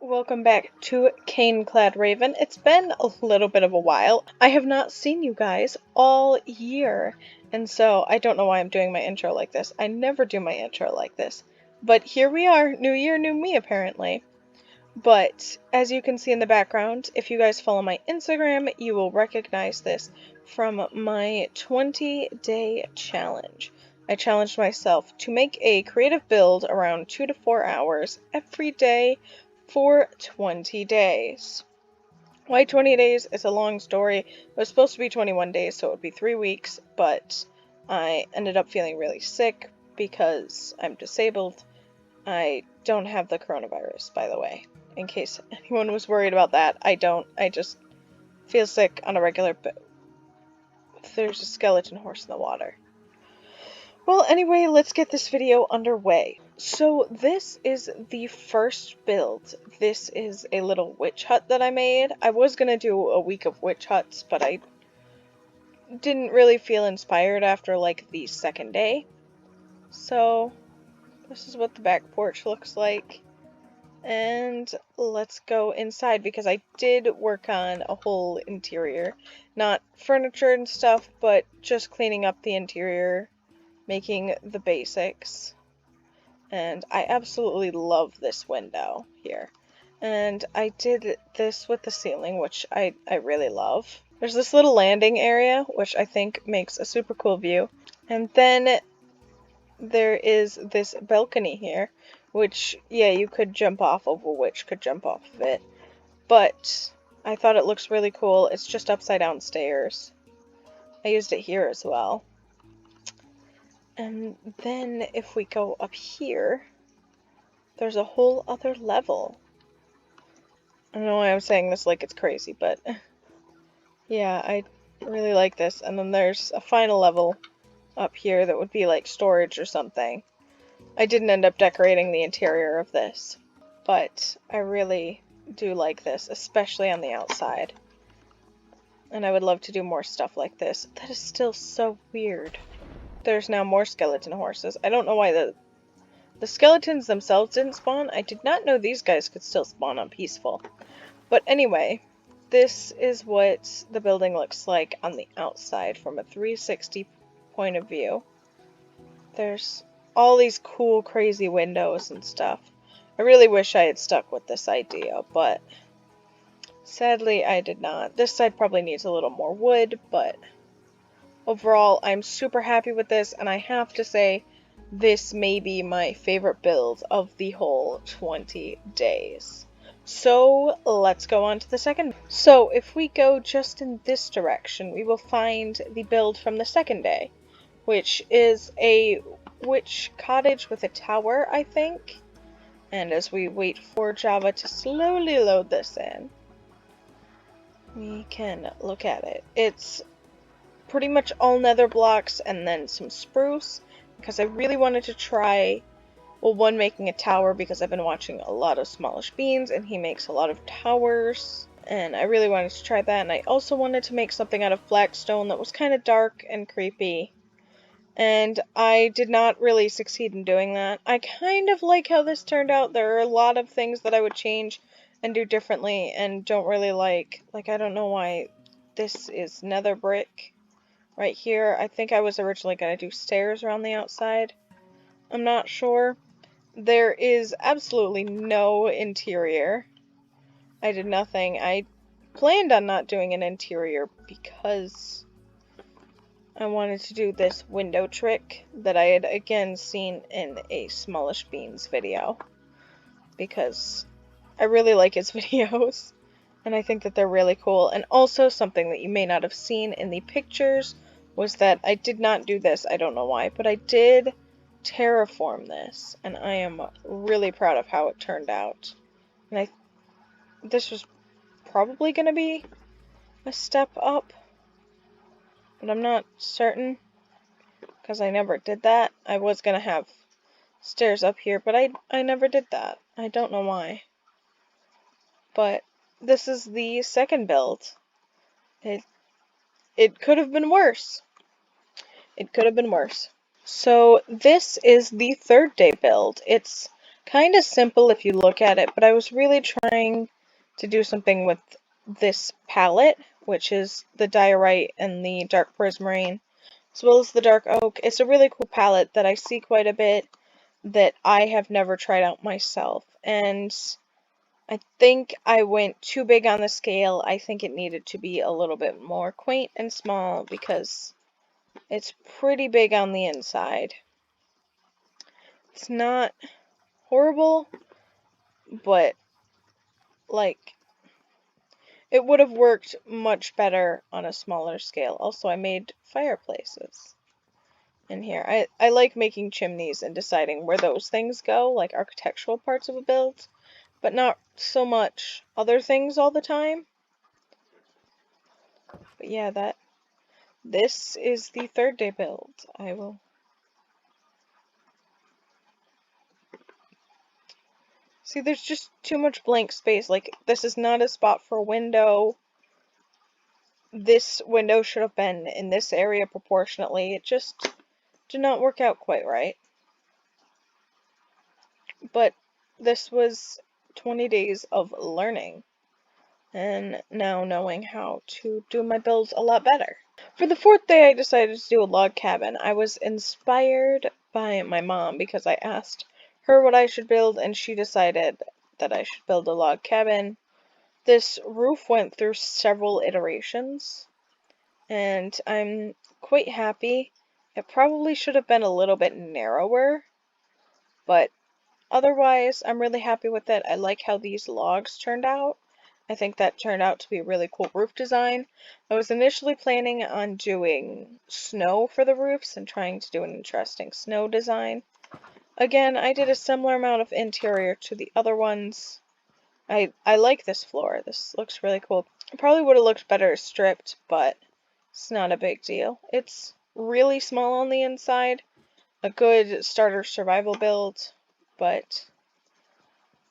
Welcome back to Cane-Clad Raven. It's been a little bit of a while. I have not seen you guys all year, and so I don't know why I'm doing my intro like this. I never do my intro like this. But here we are, new year, new me apparently. But as you can see in the background, if you guys follow my Instagram, you will recognize this from my 20-day challenge. I challenged myself to make a creative build around 2 to 4 hours every day for 20 days. Why 20 days? It's a long story. It was supposed to be 21 days, so it would be 3 weeks, but I ended up feeling really sick because I'm disabled. I don't have the coronavirus, by the way, in case anyone was worried about that. I don't. I just feel sick on a regular basis. There's a skeleton horse in the water. Well, anyway, let's get this video underway. So this is the first build. This is a little witch hut that I made. I was gonna do a week of witch huts, but I didn't really feel inspired after like the second day. So this is what the back porch looks like. And let's go inside because I did work on a whole interior. Not furniture and stuff, but just cleaning up the interior, making the basics. And I absolutely love this window here. And I did this with the ceiling, which I really love. There's this little landing area, which I think makes a super cool view. And then there is this balcony here, which, yeah, you could jump off of, a witch could jump off of it. But I thought it looks really cool. It's just upside down stairs. I used it here as well. And then if we go up here, there's a whole other level. I don't know why I'm saying this like it's crazy, but yeah, I really like this. And then there's a final level up here that would be like storage or something. I didn't end up decorating the interior of this, but I really do like this, especially on the outside. And I would love to do more stuff like this. That is still so weird. There's now more skeleton horses. I don't know why the skeletons themselves didn't spawn. I did not know these guys could still spawn on peaceful. But anyway, this is what the building looks like on the outside from a 360 point of view. There's all these cool, crazy windows and stuff. I really wish I had stuck with this idea, but sadly I did not. This side probably needs a little more wood, but overall I'm super happy with this, and I have to say this may be my favorite build of the whole 20 days. So let's go on to the second. So if we go just in this direction, we will find the build from the second day, which is a witch cottage with a tower, I think. And as we wait for Java to slowly load this in, we can look at it. It's pretty much all nether blocks and then some spruce, because I really wanted to try, well, one, making a tower, because I've been watching a lot of Smallish Beans and he makes a lot of towers, and I really wanted to try that. And I also wanted to make something out of black stone that was kind of dark and creepy, and I did not really succeed in doing that. I kind of like how this turned out. There are a lot of things that I would change and do differently and don't really like. Like, I don't know why this is nether brick right here. I think I was originally going to do stairs around the outside. I'm not sure. There is absolutely no interior. I did nothing. I planned on not doing an interior because I wanted to do this window trick that I had again seen in a Smallish Beans video, because I really like his videos and I think that they're really cool. And also, something that you may not have seen in the pictures was that I did not do this, I don't know why, but I did terraform this, and I am really proud of how it turned out. And this was probably going to be a step up, but I'm not certain, because I never did that. I was going to have stairs up here, but I never did that. I don't know why. But this is the second build. It could have been worse. It could have been worse. So this is the third day build. It's kind of simple if you look at it, but I was really trying to do something with this palette, which is the diorite and the dark prismarine, as well as the dark oak. It's a really cool palette that I see quite a bit that I have never tried out myself, and I think I went too big on the scale. I think it needed to be a little bit more quaint and small because it's pretty big on the inside. It's not horrible, but like it would have worked much better on a smaller scale. Also, I made fireplaces in here. I like making chimneys and deciding where those things go, like architectural parts of a build, but not so much other things all the time. But yeah, this is the third day build. I will see, there's just too much blank space. Like, this is not a spot for a window. This window should have been in this area proportionately. It just did not work out quite right. But this was 20 days of learning, and now knowing how to do my builds a lot better. For the fourth day, I decided to do a log cabin. I was inspired by my mom because I asked her what I should build, and she decided that I should build a log cabin. This roof went through several iterations, and I'm quite happy. It probably should have been a little bit narrower, but otherwise, I'm really happy with it. I like how these logs turned out. I think that turned out to be a really cool roof design. I was initially planning on doing snow for the roofs and trying to do an interesting snow design. Again, I did a similar amount of interior to the other ones. I like this floor. This looks really cool. It probably would have looked better stripped, but it's not a big deal. It's really small on the inside. A good starter survival build, but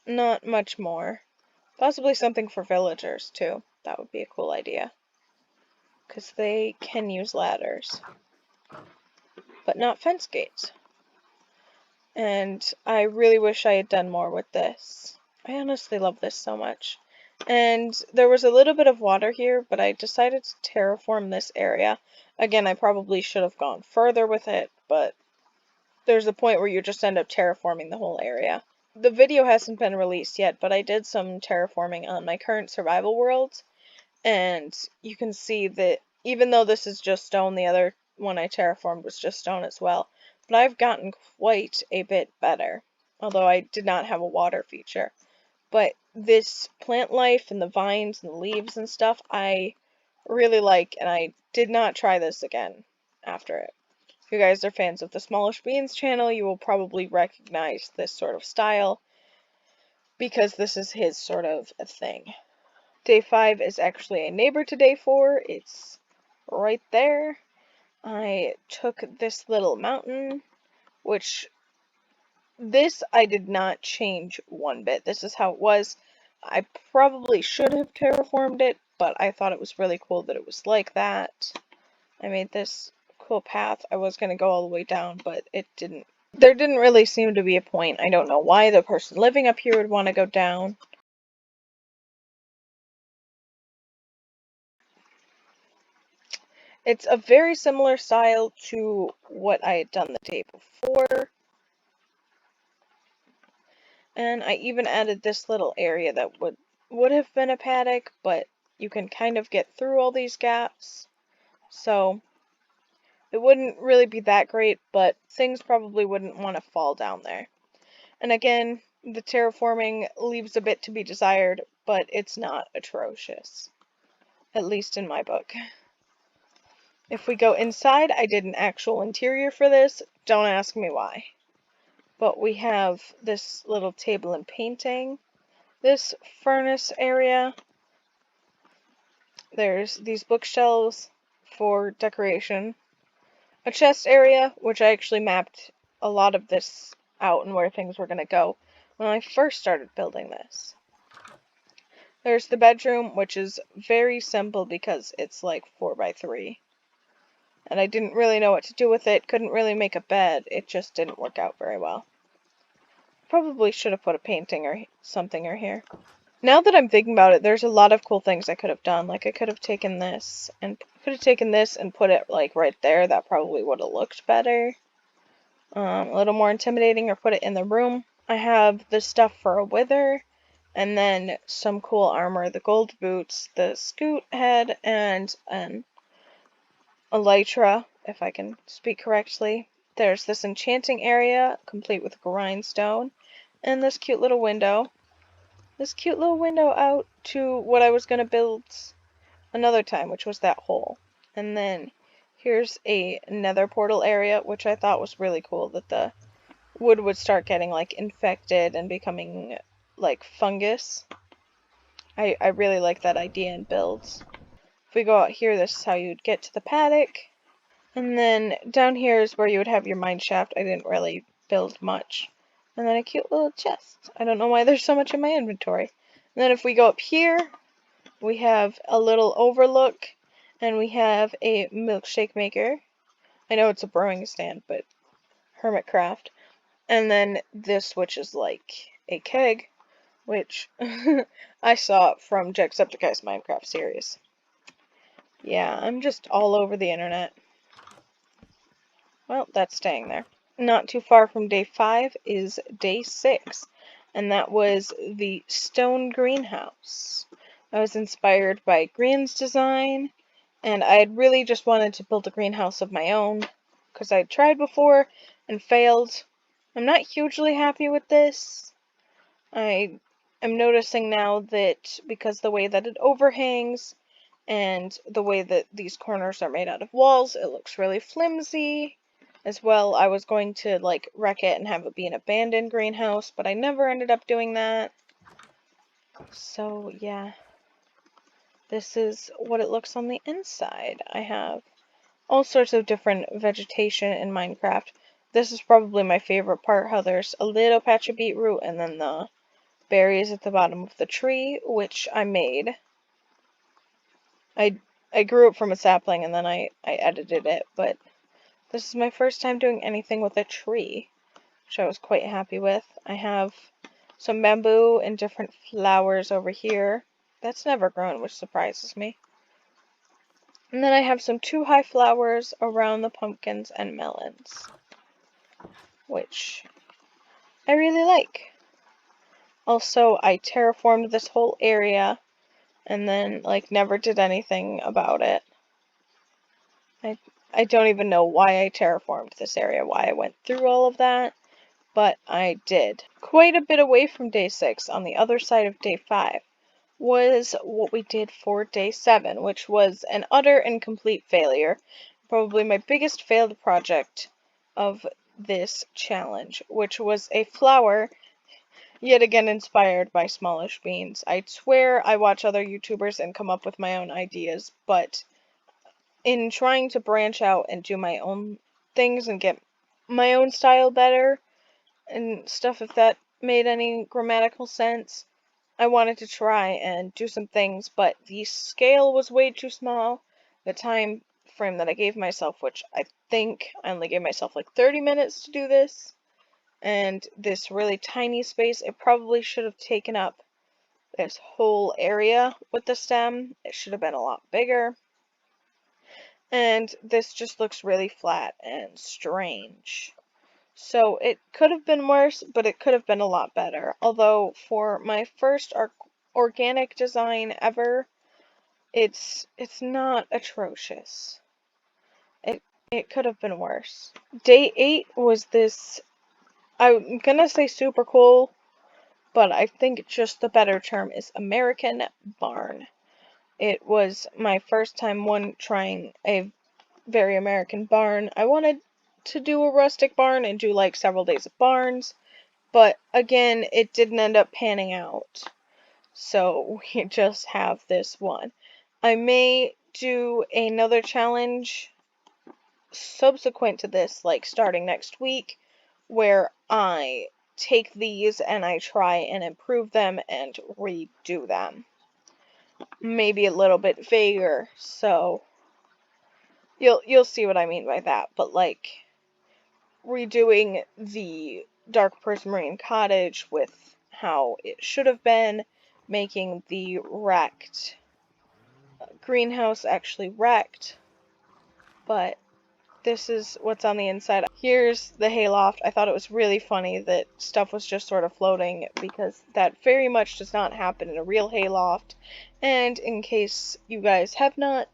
not much more. Possibly something for villagers, too. That would be a cool idea. Because they can use ladders. But not fence gates. And I really wish I had done more with this. I honestly love this so much. And there was a little bit of water here, but I decided to terraform this area. Again, I probably should have gone further with it, but there's a point where you just end up terraforming the whole area. The video hasn't been released yet, but I did some terraforming on my current survival world, and you can see that even though this is just stone, the other one I terraformed was just stone as well, but I've gotten quite a bit better, although I did not have a water feature. But this plant life and the vines and the leaves and stuff, I really like, and I did not try this again after it. If you guys are fans of the Smallish Beans channel, you will probably recognize this sort of style, because this is his sort of a thing. Day 5 is actually a neighbor to day 4. It's right there. I took this little mountain, which this I did not change one bit. This is how it was. I probably should have terraformed it, but I thought it was really cool that it was like that. I made this cool path. I was going to go all the way down, but it didn't. There didn't really seem to be a point. I don't know why the person living up here would want to go down. It's a very similar style to what I had done the day before. And I even added this little area that would have been a paddock, but you can kind of get through all these gaps. So it wouldn't really be that great, but things probably wouldn't want to fall down there. And again, the terraforming leaves a bit to be desired, but it's not atrocious. At least in my book. If we go inside, I did an actual interior for this. Don't ask me why. But we have this little table and painting. This furnace area. There's these bookshelves for decoration. A chest area, which I actually mapped a lot of this out and where things were going to go when I first started building this. There's the bedroom, which is very simple because it's like 4x3. And I didn't really know what to do with it, couldn't really make a bed, it just didn't work out very well. probably should have put a painting or something or here. Now that I'm thinking about it, there's a lot of cool things I could have done. Like, I could have taken this and put it like right there. That probably would have looked better. A little more intimidating, or put it in the room. I have the stuff for a wither, and then some cool armor, the gold boots, the scoot head, and an elytra, if I can speak correctly. There's this enchanting area, complete with grindstone, and this cute little window. This cute little window out to what I was going to build another time, which was that hole. And then here's a nether portal area, which I thought was really cool, that the wood would start getting like infected and becoming like fungus. I really like that idea in builds. If we go out here, this is how you'd get to the paddock. And then down here is where you would have your mine shaft. I didn't really build much. And then a cute little chest. I don't know why there's so much in my inventory. And then if we go up here, we have a little overlook, and we have a milkshake maker. I know it's a brewing stand, but Hermitcraft. And then this, which is like a keg, which I saw from Jacksepticeye's Minecraft series. Yeah, I'm just all over the internet. Well, that's staying there. Not too far from day 5 is day 6, and that was the stone greenhouse. I was inspired by Green's design, and I had really just wanted to build a greenhouse of my own, because I had tried before and failed. I'm not hugely happy with this. I am noticing now that because the way that it overhangs and the way that these corners are made out of walls, it looks really flimsy. As well, I was going to like wreck it and have it be an abandoned greenhouse, but I never ended up doing that. So yeah, this is what it looks on the inside. I have all sorts of different vegetation in Minecraft. This is probably my favorite part, how there's a little patch of beetroot and then the berries at the bottom of the tree, which I made. I grew it from a sapling and then I edited it, but this is my first time doing anything with a tree, which I was quite happy with. I have some bamboo and different flowers over here. That's never grown, which surprises me. And then I have some 2-high flowers around the pumpkins and melons, which I really like. Also, I terraformed this whole area and then like never did anything about it. I don't even know why I terraformed this area, why I went through all of that, but I did. Quite a bit away from day 6, on the other side of day 5, was what we did for day 7, which was an utter and complete failure. Probably my biggest failed project of this challenge, which was a flower, yet again inspired by smallish beans. I swear I watch other YouTubers and come up with my own ideas, but in trying to branch out and do my own things and get my own style better and stuff, if that made any grammatical sense, I wanted to try and do some things, but the scale was way too small. The time frame that I gave myself, which I think I only gave myself like 30 minutes to do this, and this really tiny space, it probably should have taken up this whole area with the stem. It should have been a lot bigger. And this just looks really flat and strange. So it could have been worse, but it could have been a lot better. Although for my first organic design ever, it's not atrocious. It could have been worse. Day 8 was this, I'm gonna say super cool, but I think just the better term is American barn. It was my first time trying a very American barn. I wanted to do a rustic barn and do like several days of barns, but again, it didn't end up panning out. So we just have this one. I may do another challenge subsequent to this, like starting next week, where I take these and I try and improve them and redo them. Maybe a little bit vaguer, so you'll see what I mean by that, but like redoing the dark prismarine cottage with how it should have been, making the wrecked greenhouse actually wrecked, but this is what's on the inside. Here's the hayloft. I thought it was really funny that stuff was just sort of floating, because that very much does not happen in a real hayloft. And in case you guys have not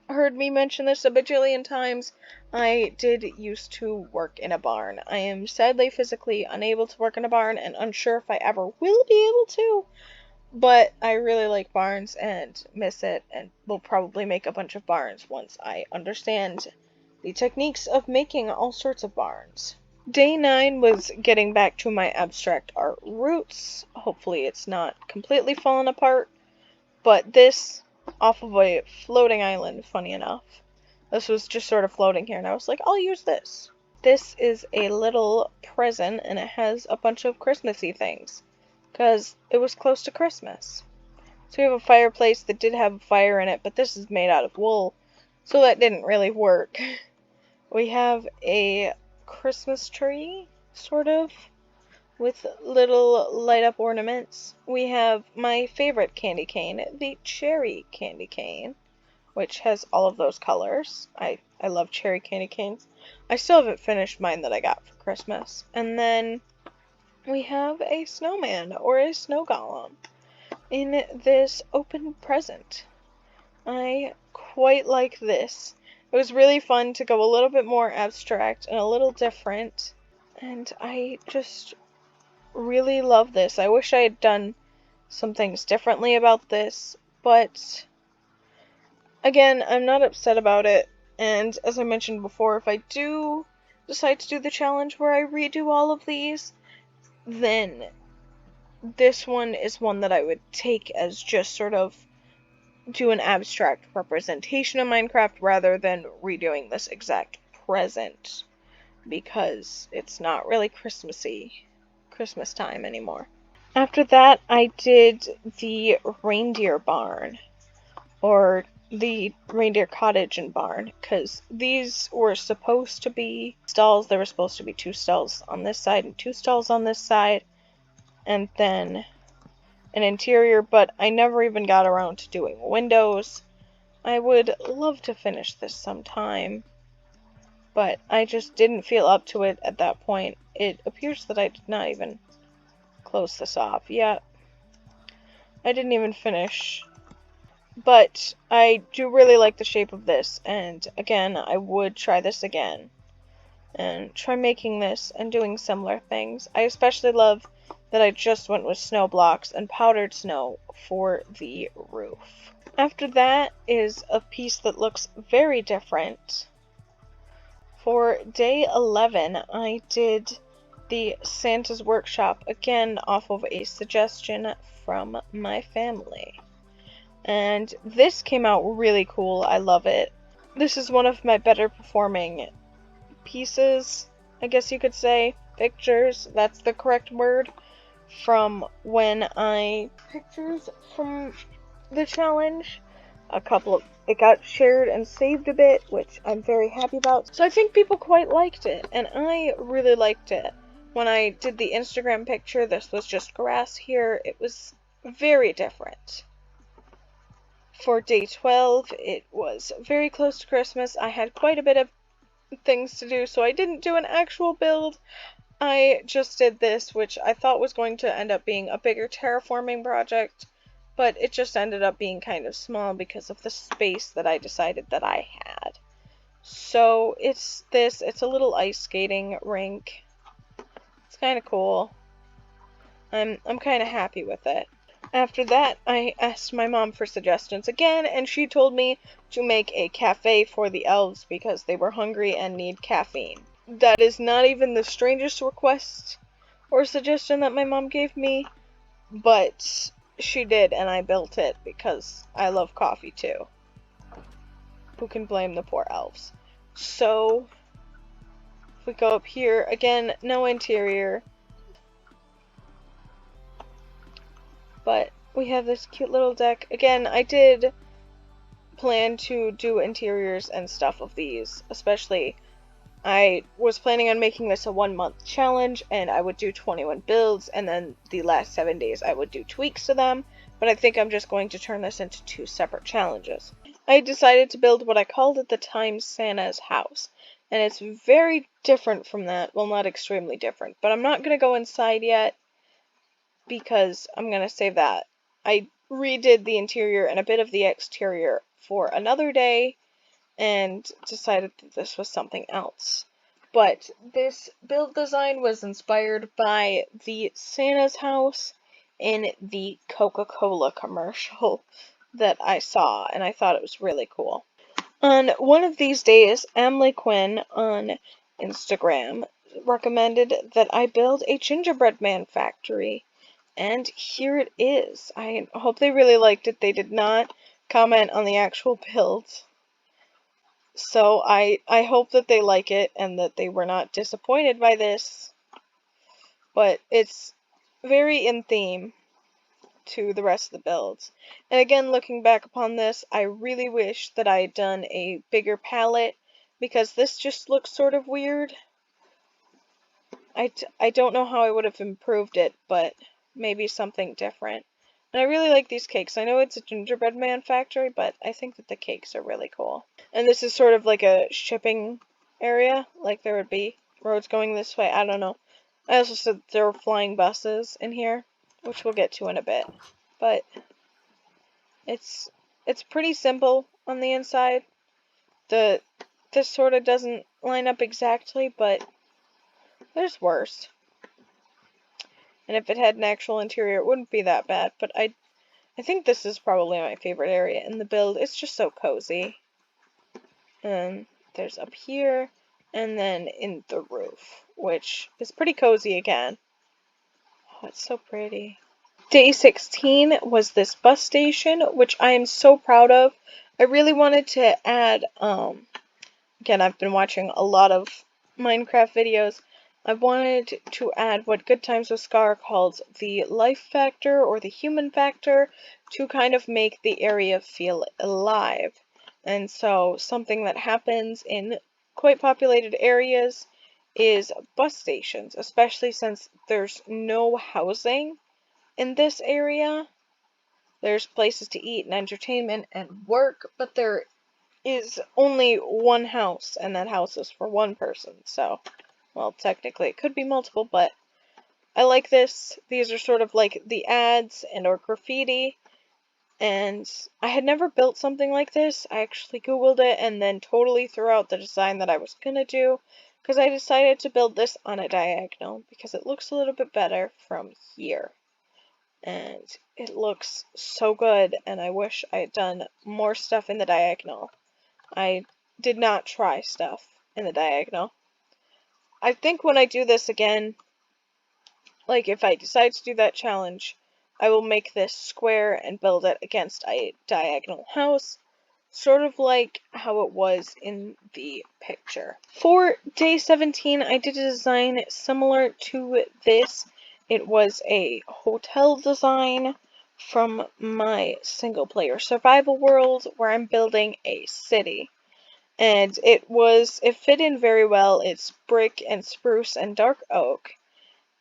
heard me mention this a bajillion times, I did used to work in a barn. I am sadly physically unable to work in a barn and unsure if I ever will be able to, but I really like barns and miss it, and will probably make a bunch of barns once I understand the techniques of making all sorts of barns. Day 9 was getting back to my abstract art roots. Hopefully it's not completely fallen apart, but this, off of a floating island, funny enough. This was just sort of floating here, and I was like, I'll use this. This is a little present, and it has a bunch of Christmassy things, because it was close to Christmas. So we have a fireplace that did have a fire in it, but this is made out of wool, so that didn't really work. We have a Christmas tree, sort of, with little light-up ornaments. We have my favorite candy cane, the cherry candy cane, which has all of those colors. I love cherry candy canes. I still haven't finished mine that I got for Christmas. And then we have a snowman, or a snow golem, in this open present. I quite like this. It was really fun to go a little bit more abstract and a little different, and I just really love this. I wish I had done some things differently about this, but again, I'm not upset about it, and as I mentioned before, if I do decide to do the challenge where I redo all of these, then this one is one that I would take as just sort of do an abstract representation of Minecraft rather than redoing this exact present, because it's not really Christmas time anymore. After that, I did the reindeer barn, or the reindeer cottage and barn, because these were supposed to be stalls. There were supposed to be 2 stalls on this side and 2 stalls on this side, and then an interior, but I never even got around to doing windows. I would love to finish this sometime, but I just didn't feel up to it at that point. It appears that I did not even close this off yet. I didn't even finish, but I do really like the shape of this, and again, I would try this again and try making this and doing similar things. I especially love that I just went with snow blocks and powdered snow for the roof. After that is a piece that looks very different. For day 11, I did the Santa's Workshop, again off of a suggestion from my family. And this came out really cool. I love it. This is one of my better performing pieces, I guess you could say. Pictures, that's the correct word. From when pictures from the challenge, it got shared and saved a bit, which I'm very happy about. So I think people quite liked it, and I really liked it. When I did the Instagram picture, this was just grass here. It was very different. For day 12, it was very close to Christmas. I had quite a bit of things to do, so I didn't do an actual build. I just did this, which I thought was going to end up being a bigger terraforming project, but it just ended up being kind of small because of the space that I decided that I had. So it's a little ice skating rink. It's kind of cool. I'm kind of happy with it. After that, I asked my mom for suggestions again, and she told me to make a cafe for the elves because they were hungry and need caffeine. That is not even the strangest request or suggestion that my mom gave me, but she did, and I built it because I love coffee too. Who can blame the poor elves? So, if we go up here, again, no interior, but we have this cute little deck. Again, I did plan to do interiors and stuff of these, especially I was planning on making this a 1 month challenge, and I would do 21 builds, and then the last 7 days I would do tweaks to them, but I think I'm just going to turn this into 2 separate challenges. I decided to build what I called at the time Santa's house, and it's very different from that. Well, not extremely different, but I'm not going to go inside yet because I'm going to save that. I redid the interior and a bit of the exterior for another day, and decided that this was something else. But this build design was inspired by the Santa's house in the Coca-Cola commercial that I saw, and I thought it was really cool. On one of these days, Emily Quinn on Instagram recommended that I build a gingerbread man factory, and here it is. I hope they really liked it. They did not comment on the actual builds. So I hope that they like it and that they were not disappointed by this, but it's very in theme to the rest of the builds. And again, looking back upon this, I really wish that I had done a bigger palette because this just looks sort of weird. I don't know how I would have improved it, but maybe something different. And I really like these cakes. I know it's a gingerbread man factory, but I think that the cakes are really cool. And this is sort of like a shipping area, like there would be roads going this way. I don't know. I also said there were flying buses in here, which we'll get to in a bit. But it's pretty simple on the inside. This sort of doesn't line up exactly, but there's worse. And if it had an actual interior, it wouldn't be that bad. But I think this is probably my favorite area in the build. It's just so cozy. And there's up here, and then in the roof, which is pretty cozy again. Oh, it's so pretty. Day 16 was this bus station, which I am so proud of. I really wanted to add, again, I've been watching a lot of Minecraft videos. I wanted to add what Good Times with Scar calls the life factor or the human factor to kind of make the area feel alive. And so something that happens in quite populated areas is bus stations, especially since there's no housing in this area. There's places to eat and entertainment and work, but there is only one house, and that house is for one person. So, well, technically it could be multiple, but I like this. These are sort of like the ads and or graffiti, and I had never built something like this. I actually Googled it and then totally threw out the design that I was gonna do, because I decided to build this on a diagonal because it looks a little bit better from here. And it looks so good, and I wish I had done more stuff in the diagonal. I did not try stuff in the diagonal. I think when I do this again, like if I decide to do that challenge, I will make this square and build it against a diagonal house, sort of like how it was in the picture. For day 17, I did a design similar to this. It was a hotel design from my single player survival world where I'm building a city. And it fit in very well. It's brick and spruce and dark oak.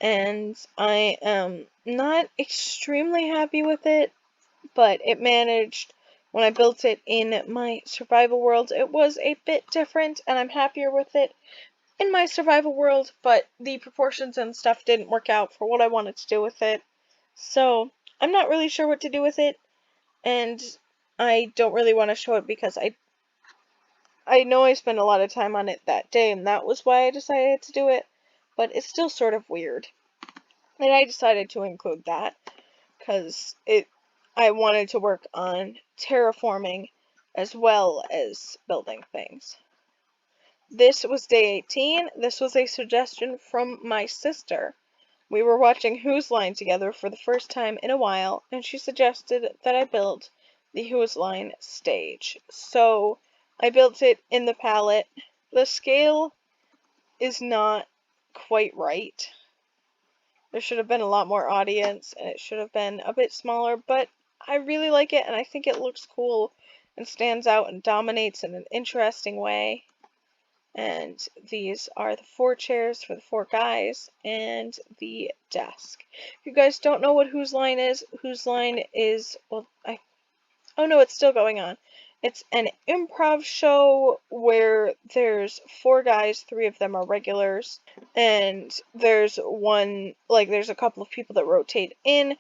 And I am not extremely happy with it, but it managed. When I built it in my survival world, it was a bit different, and I'm happier with it in my survival world, but the proportions and stuff didn't work out for what I wanted to do with it. So, I'm not really sure what to do with it, and I don't really want to show it because I know I spent a lot of time on it that day, and that was why I decided to do it, but it's still sort of weird. And I decided to include that, because I wanted to work on terraforming as well as building things. This was day 18. This was a suggestion from my sister. We were watching Whose Line together for the first time in a while, and she suggested that I build the Whose Line stage. So I built it in the palette. The scale is not quite right. There should have been a lot more audience, and it should have been a bit smaller, but I really like it, and I think it looks cool and stands out and dominates in an interesting way. And these are the 4 chairs for the 4 guys and the desk. If you guys don't know what Whose Line is, well, oh no, it's still going on. It's an improv show where there's 4 guys, 3 of them are regulars, and there's a couple of people that rotate in,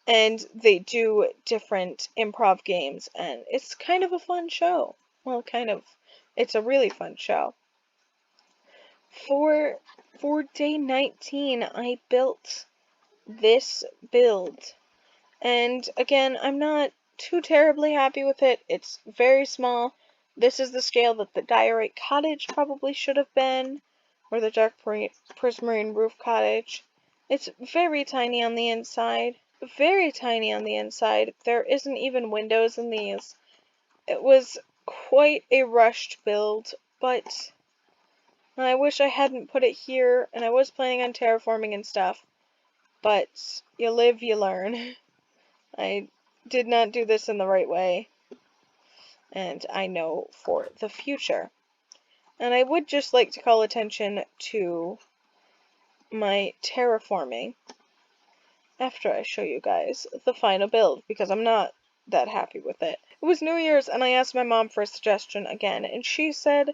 and they do different improv games, and it's kind of a fun show. Well, it's a really fun show. For day 19, I built this build. And again, I'm not too terribly happy with it. It's very small. This is the scale that the diorite cottage probably should have been, or the dark prismarine roof cottage. It's very tiny on the inside. Very tiny on the inside. There isn't even windows in these. It was quite a rushed build, but I wish I hadn't put it here, and I was planning on terraforming and stuff. But you live, you learn. I did not do this in the right way, and I know for the future. And I would just like to call attention to my terraforming after I show you guys the final build, because I'm not that happy with it. It was New Year's, and I asked my mom for a suggestion again, and she said,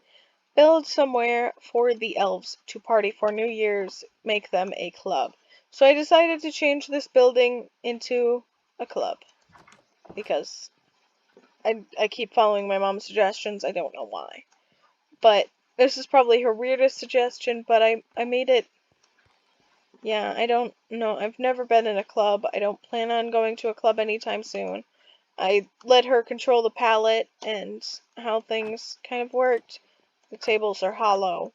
build somewhere for the elves to party for New Year's, make them a club. So I decided to change this building into a club, because I keep following my mom's suggestions. I don't know why. But this is probably her weirdest suggestion, but I made it. Yeah, I don't know. I've never been in a club. I don't plan on going to a club anytime soon. I let her control the palette and how things kind of worked. The tables are hollow.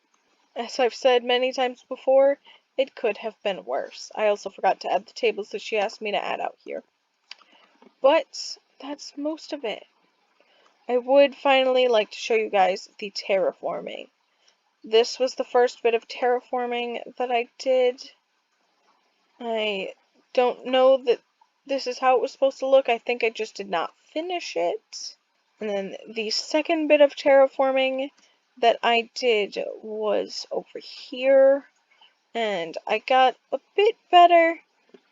As I've said many times before, it could have been worse. I also forgot to add the tables that she asked me to add out here. But that's most of it. I would finally like to show you guys the terraforming. This was the first bit of terraforming that I did. I don't know that this is how it was supposed to look. I think I just did not finish it. And then the second bit of terraforming that I did was over here. And I got a bit better,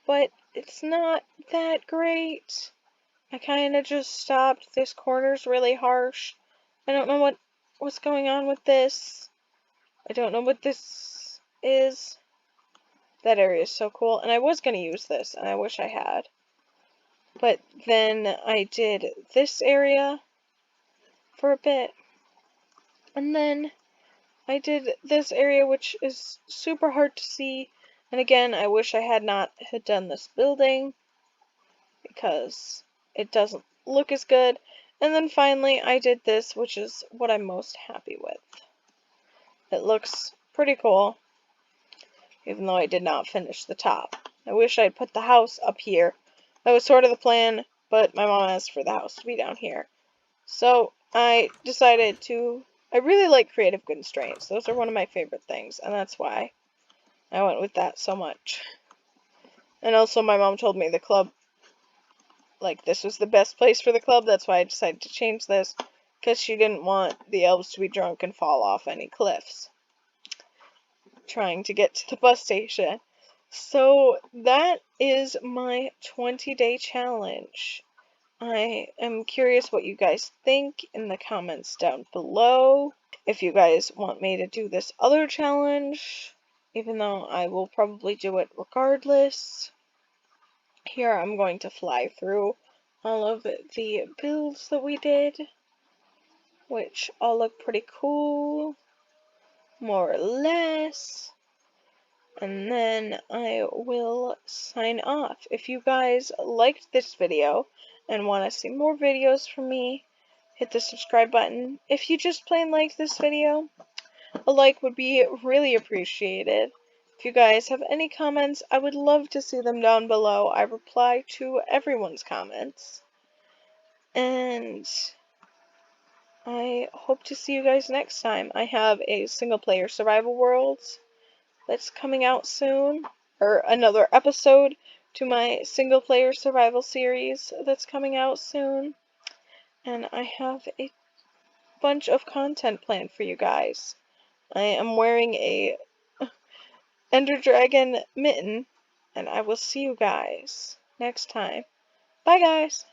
but it's not that great. I kind of just stopped. This corner's really harsh. I don't know what's going on with this. I don't know what this is. That area is so cool. And I was going to use this, and I wish I had. But then I did this area for a bit. And then I did this area, which is super hard to see. And again, I wish I had not had done this building, because it doesn't look as good. And then finally I did this, which is what I'm most happy with. It looks pretty cool, even though I did not finish the top. I wish I'd put the house up here. That was sort of the plan, but my mom asked for the house to be down here. So I decided I really like creative constraints. Those are one of my favorite things, and that's why I went with that so much. And also my mom told me the club, this was the best place for the club. That's why I decided to change this, because she didn't want the elves to be drunk and fall off any cliffs trying to get to the bus station. So that is my 20-day challenge. I am curious what you guys think in the comments down below. If you guys want me to do this other challenge, even though I will probably do it regardless. Here I'm going to fly through all of the builds that we did, which all look pretty cool, more or less. And then I will sign off. If you guys liked this video and want to see more videos from me, hit the subscribe button. If you just plain liked this video, a like would be really appreciated. If you guys have any comments, I would love to see them down below. I reply to everyone's comments. And I hope to see you guys next time. I have a single-player survival worlds that's coming out soon, or another episode to my single-player survival series that's coming out soon. And I have a bunch of content planned for you guys. I am wearing a Ender Dragon mitten, and I will see you guys next time. Bye, guys!